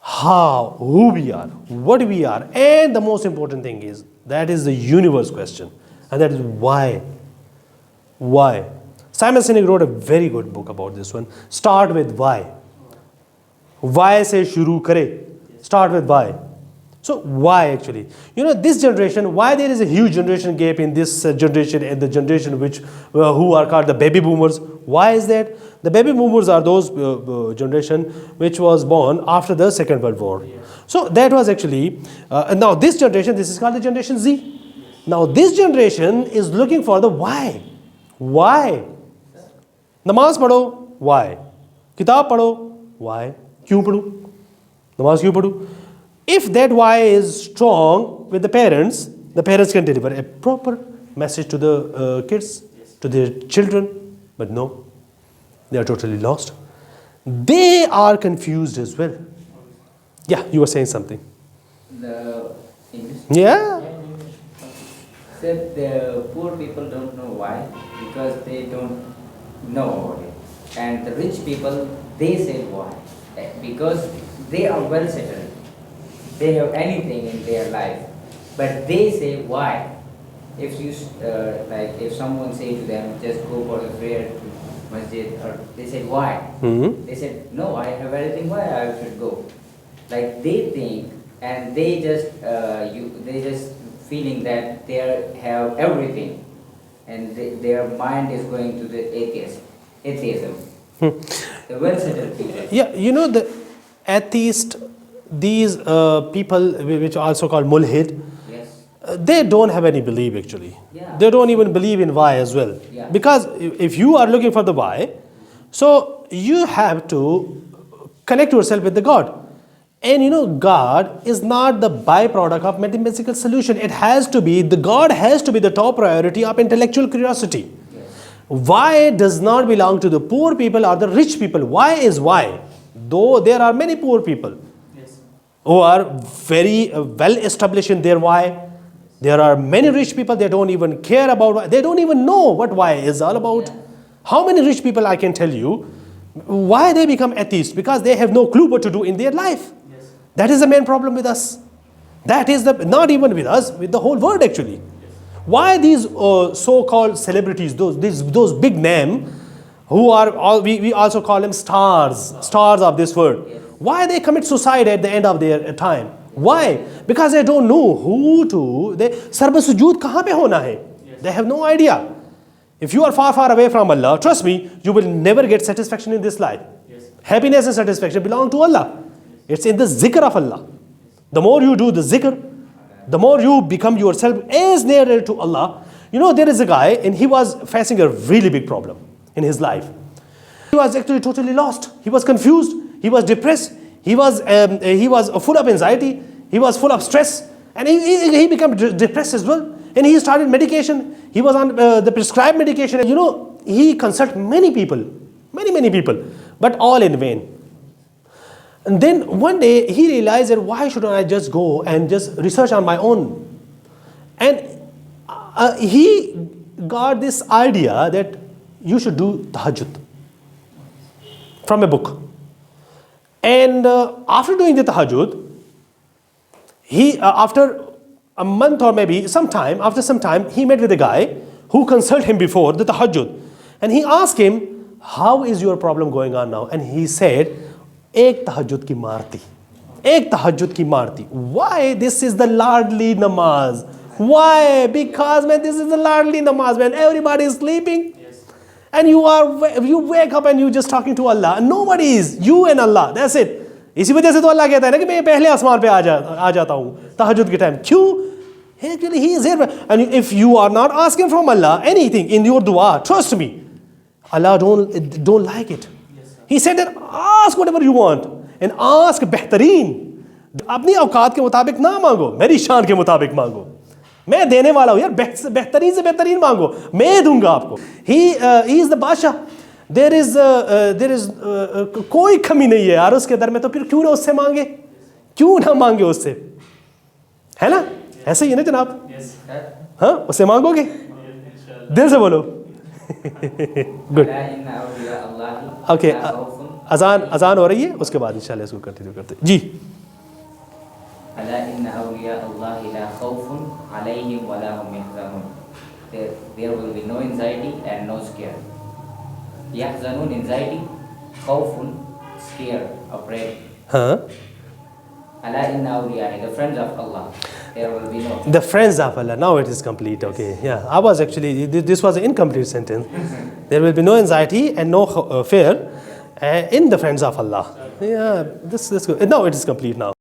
how, who we are, what we are, and the most important thing is, that is the universe question, and that is why. Why? Simon Sinek wrote a very good book about this one. Start with why. Why se shuru kare. Start with why. So why actually? You know, this generation, why there is a huge generation gap in this generation and the generation which who are called the baby boomers? Why is that? The baby boomers are those generation which was born after the Second World War. So that was actually, now this generation, this is called the Generation Z. Now this generation is looking for the why. Why? Namaz padho, why? Kitab padho, why? Kyun padhu? Namaz kyun padhu? If that why is strong with the parents can deliver a proper message to the kids, to their children. But no, they are totally lost. They are confused as well. Yeah, you were saying something. The English? Yeah. Said the poor people don't know why, because they don't know about it. And the rich people, they say why. Because they are well settled. They have anything in their life. But they say why. If you, like if someone say to them, just go for the prayer to masjid, or they say why. They said, no, I have everything, why I should go. Like they think, and they just, they just feeling that they have everything, and their mind is going to the atheism. The well-settled people. Yeah, you know the atheist, these people which are also called mulhid, Yes. They don't have any belief actually. Yeah. They don't even believe in why as well. Yeah. Because if you are looking for the why, so you have to connect yourself with the God. And you know, God is not the byproduct of mathematical solution. It has to be, the God has to be the top priority of intellectual curiosity. Yes. Why does not belong to the poor people or the rich people. Why is why. Though there are many poor people who are very well established in their why. There are many rich people, they don't even care about why. They don't even know what why is all about. How many rich people I can tell you why they become atheists? Because they have no clue what to do in their life. That is the main problem with us. That is the, not even with us, with the whole world actually. Why these so-called celebrities, those big name, who are all, we also call them stars of this world. Why they commit suicide at the end of their time? Why? Because they don't know who to, they sarba sujood kahan pe hona hai. They have no idea. If you are far away from Allah, trust me, you will never get satisfaction in this life. Happiness and satisfaction belong to Allah. It's in the zikr of Allah. The more you do the zikr, the more you become yourself as nearer to Allah. You know, there is a guy and he was facing a really big problem in his life. He was actually totally lost. He was confused. He was depressed. He was full of anxiety. He was full of stress. And he became depressed as well. And he started medication. He was on the prescribed medication. You know, he consulted many people, many people, but all in vain. And then one day he realized that why shouldn't I just go and just research on my own? And he got this idea that you should do tahajjud from a book. And after doing the tahajjud, he after a month or maybe after some time, he met with a guy who consulted him before the tahajjud. And he asked him, how is your problem going on now? And he said, ek tahajjud ki marti. Ek tahajjud ki marti. Why? This is the lardli namaz. Why? Because man, this is the lardli namaz when everybody is sleeping. And you wake up and you just talking to Allah. Nobody is, you and Allah. That's it. इसी वजह से तो अल्लाह कहता है ना कि मैं पहले आसमान पे आ जाता हूँ तहज्जुद के टाइम. क्यों? Actually, he is here. And if you are not asking from Allah anything in your dua, trust me, Allah don't like it. He said that ask whatever you want and ask बेहतरीन. अपनी औकात के मुताबिक ना मांगो, मेरी शान के मुताबिक मांगो. मैं देने वाला हूँ यार, बेहतरीन से बेहतरीन मांगो, मैं दूंगा आपको. He is the बादशाह. There is कोई कमी नहीं है यार उसके दर में, तो फिर क्यों ना उससे मांगे, क्यों ना मांगे उससे, है ना? ऐसे ही है ना जनाब? हाँ, उससे मांगोगे, दिल से बोलो. Good. Okay. अजान हो रही है, उसके बाद इंशाल्लाह इसको कंटिन्यू करते हैं जी। अला इन्ना औलिया अल्लाह ला खौफुन अलैहिम वला हुम यहज़नून। There will be no anxiety and no scare. Yahzanun, anxiety, khawfun, scare, afraid. हाँ, Ala inna awliya, the friends of Allah. There will be no. the friends of Allah. Now it is complete. Okay, yeah. I was actually, this was an incomplete sentence. There will be no anxiety and no fear in the friends of Allah. Yeah, this good. Now it is complete now.